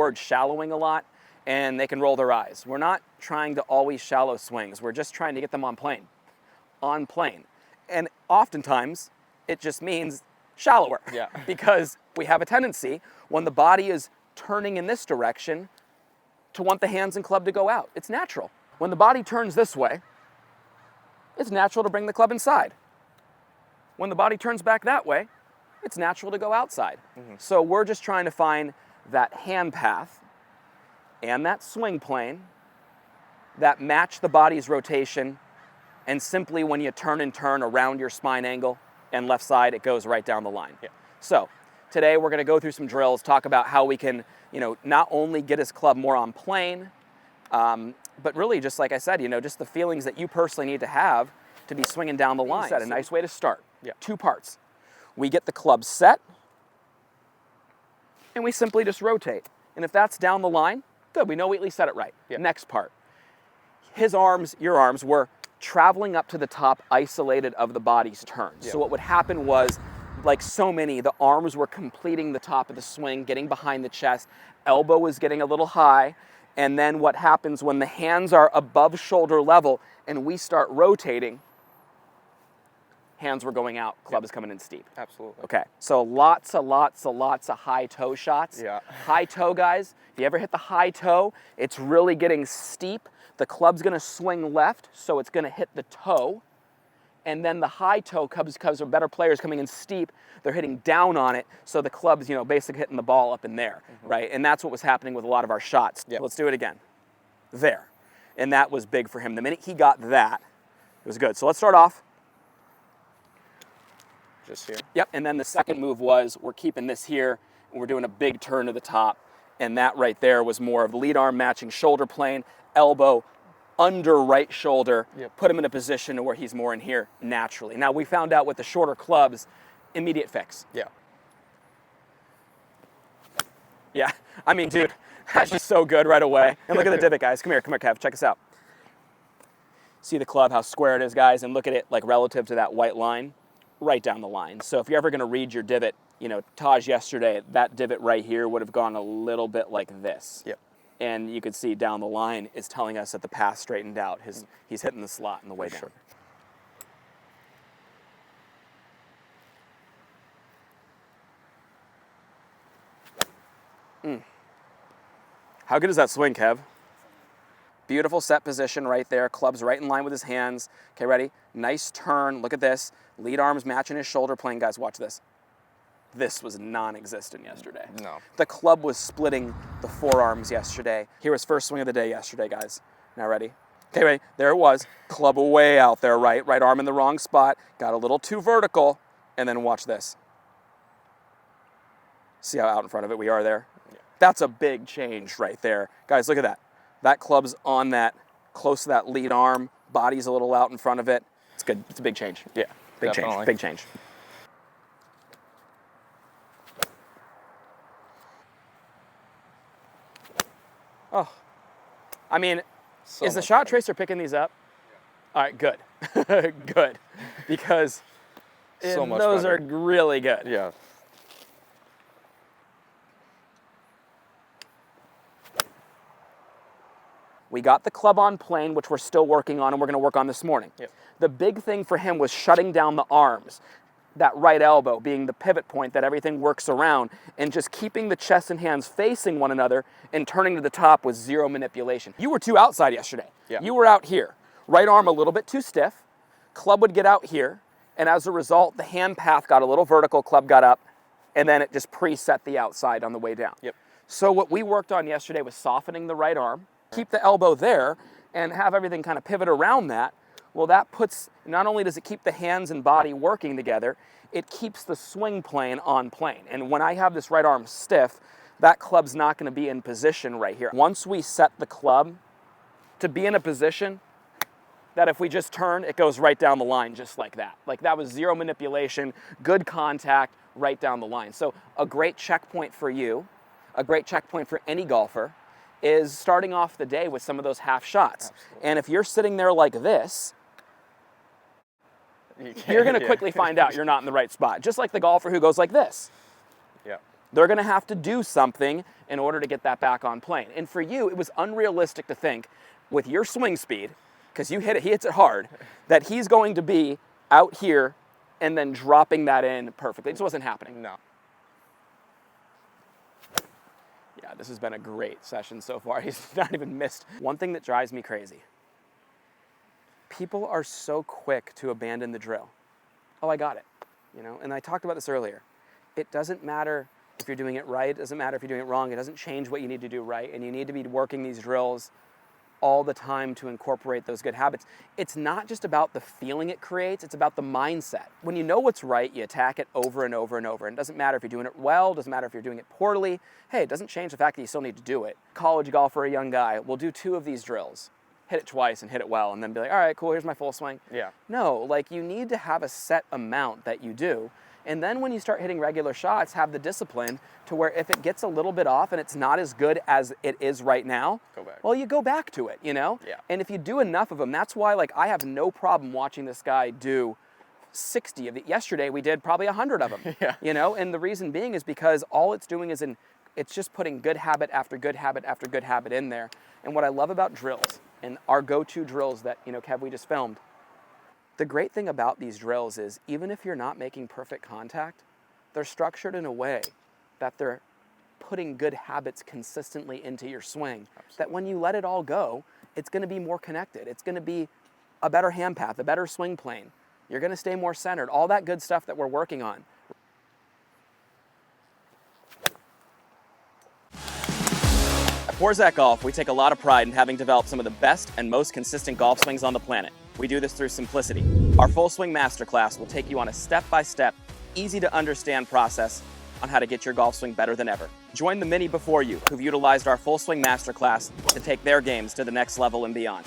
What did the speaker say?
word shallowing a lot, and they can roll their eyes. We're not trying to always shallow swings. We're just trying to get them on plane. On plane. And oftentimes, it just means shallower. Yeah. Because we have a tendency, when the body is turning in this direction, to want the hands and club to go out. It's natural. When the body turns this way, it's natural to bring the club inside. When the body turns back that way, it's natural to go outside. So we're just trying to find that hand path and that swing plane that match the body's rotation, and simply when you turn and turn around your spine angle and left side, it goes right down the line. Yeah. So today we're gonna go through some drills, talk about how we can, not only get his club more on plane, but really just like I said, just the feelings that you personally need to have to be swinging down the line. A nice way to start. Yeah. 2 parts. We get the club set, and we simply just rotate. And if that's down the line, good, we know we at least set it right. Yeah. Next part. His arms, your arms, were traveling up to the top, isolated of the body's turn. Yeah. So what would happen was, like so many, the arms were completing the top of the swing, getting behind the chest, elbow was getting a little high, and then what happens when the hands are above shoulder level and we start rotating, hands were going out, club is coming in steep. Absolutely. Okay, so lots of high toe shots. Yeah. High toe, guys, if you ever hit the high toe, it's really getting steep. The club's gonna swing left, so it's gonna hit the toe. And then the high toe, because they're better players coming in steep, they're hitting down on it, so the club's, basically hitting the ball up in there, right? And that's what was happening with a lot of our shots. Yep. Let's do it again. There. And that was big for him. The minute he got that, it was good. So let's start off. Just here. Yep, and then the second move was we're keeping this here, and we're doing a big turn to the top, and that right there was more of lead arm matching shoulder plane, elbow under right shoulder, Yep. put him in a position where he's more in here naturally. Now we found out with the shorter clubs, immediate fix. Yeah. Yeah, I mean, dude, that's just so good right away. And look at the divot, guys. Come here, Kev, check us out. See the club, how square it is, guys, and look at it like relative to that white line, right down the line. So if you're ever gonna read your divot, Taj yesterday, that divot right here would have gone a little bit like this. Yep. And you could see down the line is telling us that the path straightened out. He's hitting the slot on the way For down. sure. How good is that swing, Kev? Beautiful set position right there. Club's right in line with his hands. Okay, ready? Nice turn. Look at this. Lead arms matching his shoulder plane. Guys, watch this. This was non-existent yesterday. No. The club was splitting the forearms yesterday. Here was first swing of the day yesterday, guys. Now ready? Okay, ready? There it was. Club way out there, right? Right arm in the wrong spot. Got a little too vertical. And then watch this. See how out in front of it we are there? Yeah. That's a big change right there. Guys, look at that. That club's on that, close to that lead arm. Body's a little out in front of it. It's good. It's a big change. Yeah. Big definitely. change. Big change. Oh, I mean, So is the much shot better. tracer picking these up? All right, good. Good. Because So much those better. are really good. Yeah. We got the club on plane, which we're still working on and we're going to work on this morning. Yep. The big thing for him was shutting down the arms, that right elbow being the pivot point that everything works around, and just keeping the chest and hands facing one another and turning to the top with zero manipulation. You were too outside yesterday. Yeah. You were out here. Right arm a little bit too stiff. Club would get out here, and as a result, the hand path got a little vertical, club got up, and then it just preset the outside on the way down. Yep. So what we worked on yesterday was softening the right arm, keep the elbow there, and have everything kind of pivot around that. Well, that puts, not only does it keep the hands and body working together, it keeps the swing plane on plane. And when I have this right arm stiff, that club's not going to be in position right here. Once we set the club to be in a position that if we just turn, it goes right down the line just like that. Like that was zero manipulation, good contact, right down the line. So a great checkpoint for you, a great checkpoint for any golfer, is starting off the day with some of those half shots. Absolutely. And if you're sitting there like this, you're going to quickly find out you're not in the right spot. Just like the golfer who goes like this. Yeah. They're going to have to do something in order to get that back on plane. And for you, it was unrealistic to think with your swing speed, because he hits it hard, that he's going to be out here and then dropping that in perfectly. It just wasn't happening. No. Yeah, this has been a great session so far. He's not even missed. One thing that drives me crazy. People are so quick to abandon the drill. Oh, I got it. You know, and I talked about this earlier. It doesn't matter if you're doing it right. It doesn't matter if you're doing it wrong. It doesn't change what you need to do right. And you need to be working these drills all the time to incorporate those good habits. It's not just about the feeling it creates, it's about the mindset. When you know what's right, you attack it over and over and over. And it doesn't matter if you're doing it well, it doesn't matter if you're doing it poorly. Hey, it doesn't change the fact that you still need to do it. College golfer, a young guy, will do 2 of these drills, hit it twice and hit it well, and then be like, all right, cool, here's my full swing. Yeah. No, like you need to have a set amount that you do. And then when you start hitting regular shots, have the discipline to where if it gets a little bit off and it's not as good as it is right now, Go back. well, you go back to it, you know? Yeah. And if you do enough of them, that's why like I have no problem watching this guy do 60 of it. Yesterday we did probably 100 of them, Yeah. you know? And the reason being is because all it's doing is it's just putting good habit after good habit after good habit in there. And what I love about drills and our go-to drills that, you know, Kev, we just filmed, the great thing about these drills is even if you're not making perfect contact, they're structured in a way that they're putting good habits consistently into your swing. Absolutely. That when you let it all go, it's going to be more connected. It's going to be a better hand path, a better swing plane. You're going to stay more centered, all that good stuff that we're working on. At Porzak Golf, we take a lot of pride in having developed some of the best and most consistent golf swings on the planet. We do this through simplicity. Our Full Swing Masterclass will take you on a step-by-step, easy-to-understand process on how to get your golf swing better than ever. Join the many before you who've utilized our Full Swing Masterclass to take their games to the next level and beyond.